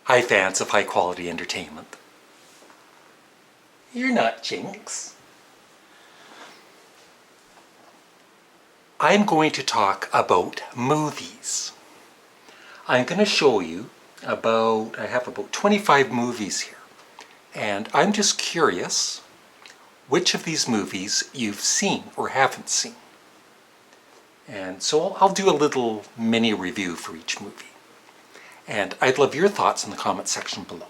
Hi fans of high quality entertainment. You're not Jinx. I'm going to talk about movies. I'm going to show you I have about 25 movies here. And I'm just curious which of these movies you've seen or haven't seen. And so I'll do a little mini review for each movie. And I'd love your thoughts in the comment section below.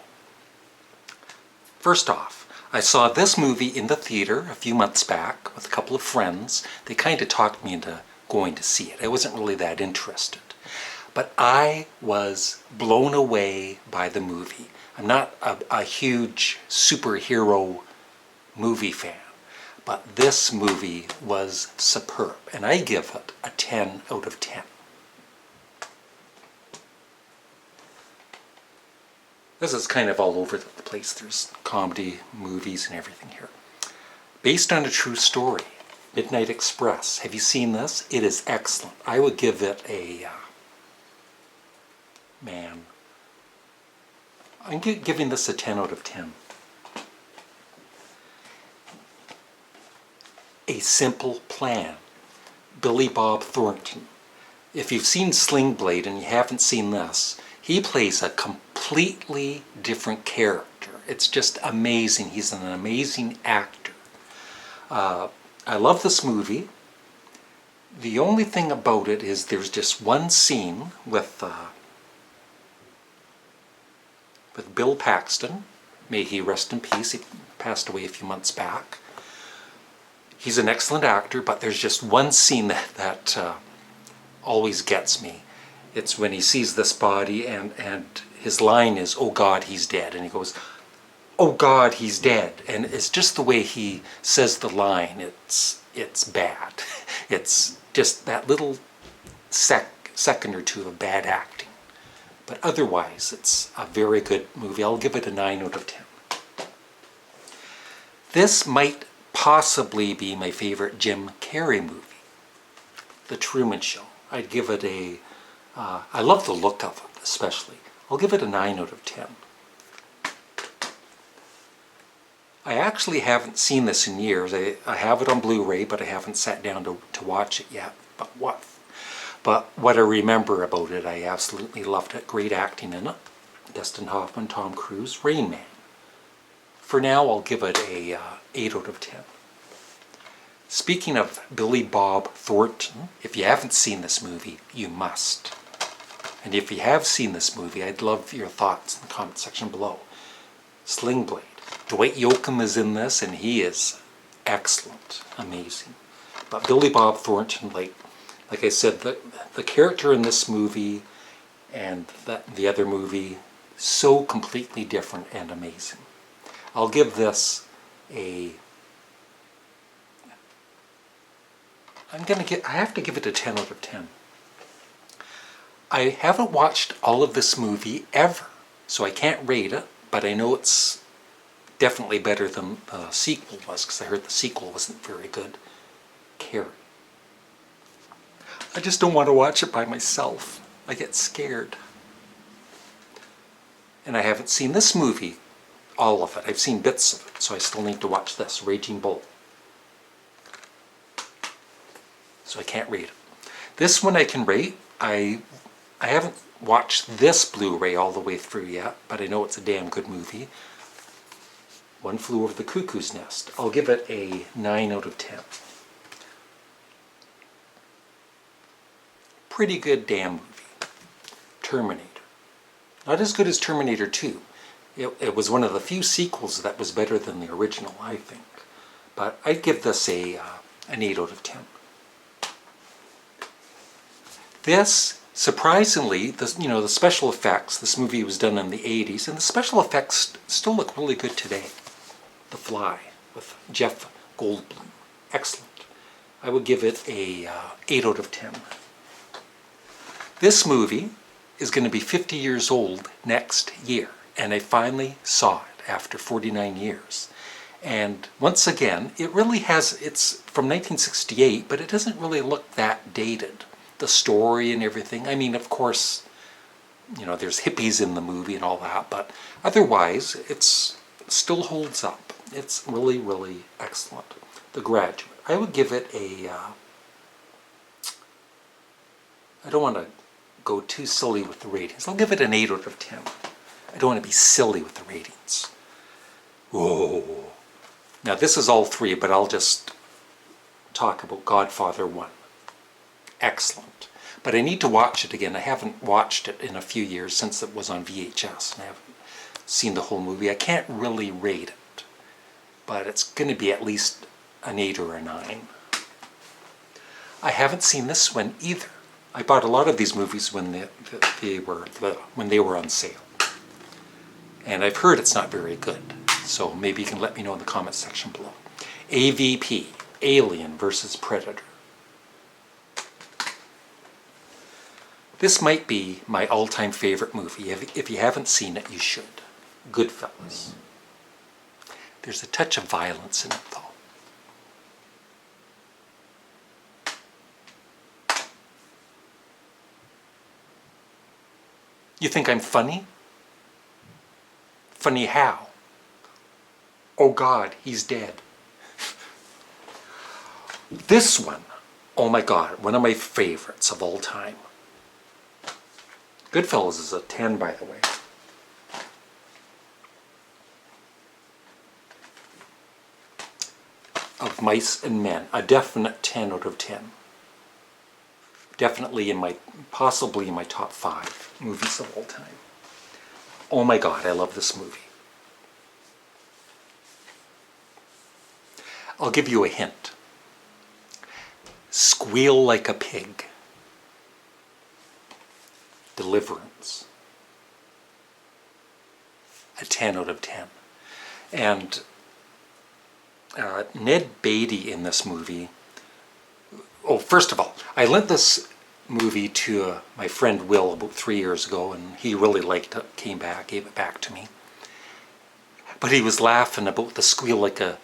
First off, I saw this movie in the theater a few months back with a couple of friends. They kind of talked me into going to see it. I wasn't really that interested. But I was blown away by the movie. I'm not a huge superhero movie fan, but this movie was superb, and I give it a 10 out of 10. This is kind of all over the place. There's comedy, movies, and everything here. Based on a true story, Midnight Express. Have you seen this? It is excellent. I would give it a, I'm giving this a 10 out of 10. A Simple Plan. Billy Bob Thornton. If you've seen Sling Blade and you haven't seen this, he plays a completely different character. It's just amazing. He's an amazing actor. I love this movie. The only thing about it is there's just one scene with Bill Paxton. May he rest in peace. He passed away a few months back. He's an excellent actor, but there's just one scene that always gets me. It's when he sees this body and his line is, "Oh God, he's dead." And he goes, "Oh God, he's dead." And it's just the way he says the line. It's bad. It's just that little second or two of bad acting. But otherwise, it's a very good movie. I'll give it a 9 out of 10. This might possibly be my favorite Jim Carrey movie, The Truman Show. I'd give it a I love the look of it, especially. I'll give it a 9 out of 10. I actually haven't seen this in years. I have it on Blu-ray, but I haven't sat down to watch it yet. But what I remember about it, I absolutely loved it. Great acting in it. Dustin Hoffman, Tom Cruise, Rain Man. For now, I'll give it a 8 out of 10. Speaking of Billy Bob Thornton, if you haven't seen this movie, you must. And if you have seen this movie, I'd love your thoughts in the comment section below. Sling Blade. Dwight Yoakam is in this, and he is excellent. Amazing. But Billy Bob Thornton, like I said, the character in this movie and the other movie, so completely different and amazing. I'll give this a... I have to give it a 10 out of 10. I haven't watched all of this movie ever, so I can't rate it, but I know it's definitely better than the sequel was, because I heard the sequel wasn't very good. Carrie. I just don't want to watch it by myself. I get scared. And I haven't seen this movie, all of it. I've seen bits of it, so I still need to watch this, Raging Bull. So I can't rate it. This one I can rate. I haven't watched this Blu-ray all the way through yet, but I know it's a damn good movie. One Flew Over the Cuckoo's Nest. I'll give it a 9 out of 10. Pretty good damn movie. Terminator. Not as good as Terminator 2. It was one of the few sequels that was better than the original, I think. But I'd give this an 8 out of 10. This, surprisingly, the special effects, this movie was done in the 80s, and the special effects still look really good today. The Fly, with Jeff Goldblum. Excellent. I would give it a 8 out of 10. This movie is going to be 50 years old next year, and I finally saw it after 49 years. And once again, it really has, it's from 1968, but it doesn't really look that dated. The story and everything. I mean, of course, you know, there's hippies in the movie and all that, but otherwise it still holds up. It's really, really excellent. The Graduate. I would give it a, I don't want to go too silly with the ratings. I'll give it an 8 out of 10. I don't want to be silly with the ratings. Whoa. Now this is all three, but I'll just talk about Godfather 1. Excellent. But I need to watch it again. I haven't watched it in a few years since it was on VHS, and I haven't seen the whole movie. I can't really rate it, but it's going to be at least an 8 or a 9. I haven't seen this one either. I bought a lot of these movies when they were on sale, and I've heard it's not very good. So maybe you can let me know in the comments section below. AVP, Alien versus Predator. This might be my all-time favorite movie. If you haven't seen it, you should. Goodfellas. There's a touch of violence in it, though. You think I'm funny? Funny how? Oh God, he's dead. This one, oh my God, one of my favorites of all time. Goodfellas is a 10, by the way. Of Mice and Men, a definite 10 out of 10. Definitely possibly in my top 5 movies of all time. Oh my God, I love this movie. I'll give you a hint. Squeal Like a Pig. Deliverance. A 10 out of 10. And Ned Beatty in this movie. Oh, first of all, I lent this movie to my friend Will about 3 years ago, and he really liked it, came back, gave it back to me. But he was laughing about the squeal like a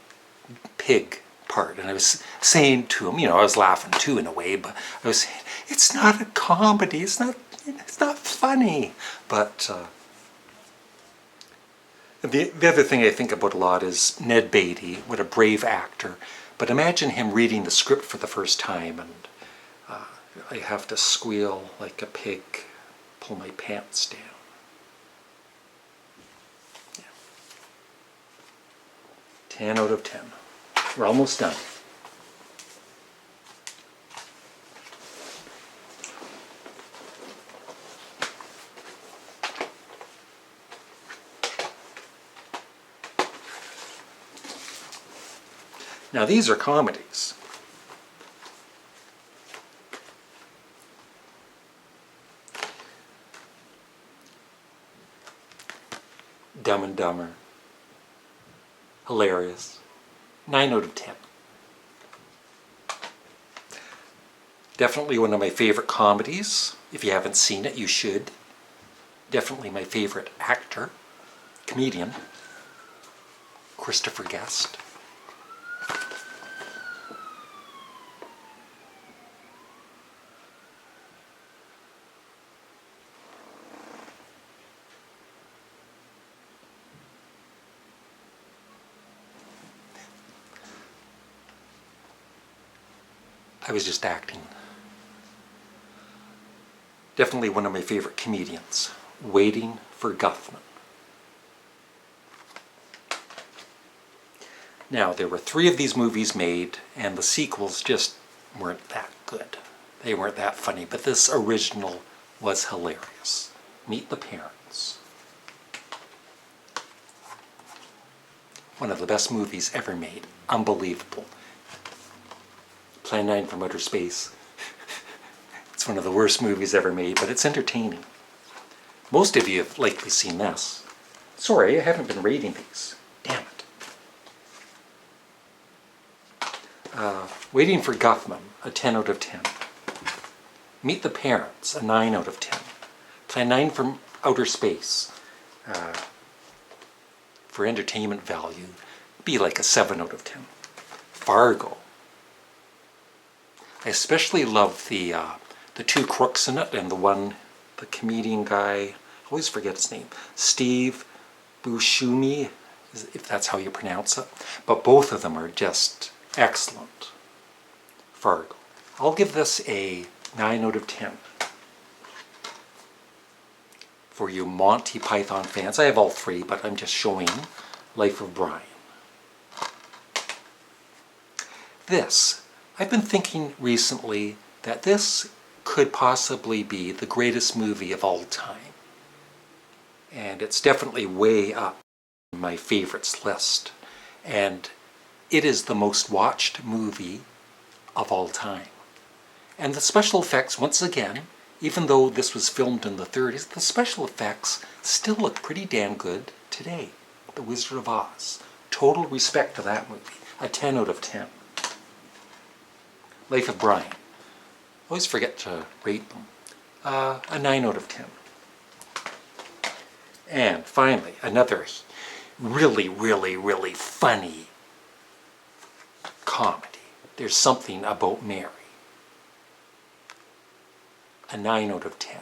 pig part, and I was saying to him, you know, I was laughing too in a way, but I was saying, it's not a comedy, it's not funny. But the other thing I think about a lot is Ned Beatty, what a brave actor. But imagine him reading the script for the first time, and I have to squeal like a pig, pull my pants down. Yeah. 10 out of 10. We're almost done. Now these are comedies. Dumb and Dumber. Hilarious. 9 out of 10. Definitely one of my favorite comedies. If you haven't seen it, you should. Definitely my favorite actor, comedian, Christopher Guest. I was just acting. Definitely one of my favorite comedians, Waiting for Guffman. Now, there were 3 of these movies made, and the sequels just weren't that good. They weren't that funny, but this original was hilarious. Meetthe Parents. One of the best movies ever made. Unbelievable. Plan 9 from Outer Space. It's one of the worst movies ever made, but it's entertaining. Most of you have likely seen this. Sorry, I haven't been rating these. Damn it. Waiting for Guffman, a 10 out of 10. Meetthe Parents, a 9 out of 10. Plan 9 from Outer Space. For entertainment value, be like a 7 out of 10. Fargo. I especially love the 2 crooks in it and the one the comedian guy, I always forget his name, Steve Buscemi, if that's how you pronounce it. But both of them are just excellent. Fargo. I'll give this a 9 out of 10. For you Monty Python fans, I have all three, but I'm just showing Life of Brian. This, I've been thinking recently that this could possibly be the greatest movie of all time. And it's definitely way up in my favorites list. And it is the most watched movie of all time. And the special effects, once again, even though this was filmed in the 30s, the special effects still look pretty damn good today. The Wizard of Oz. Total respect to that movie. A 10 out of 10. Life of Brian. Always forget to rate them. A 9 out of 10. And finally, another really, really, really funny comedy. There's Something About Mary. A 9 out of 10.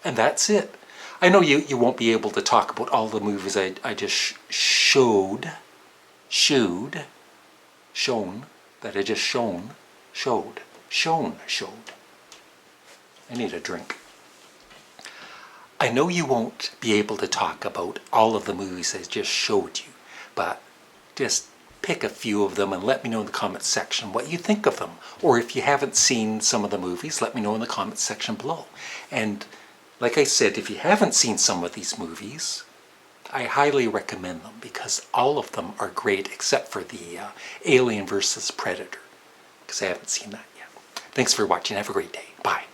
And that's it. I know you won't be able to talk about all the movies I just showed. I need a drink. I know you won't be able to talk about all of the movies I just showed you, but just pick a few of them and let me know in the comments section what you think of them. Or if you haven't seen some of the movies, let me know in the comments section below. And like I said, if you haven't seen some of these movies, I highly recommend them because all of them are great except for the Alien vs. Predator, because I haven't seen that yet. Thanks for watching. Have a great day. Bye.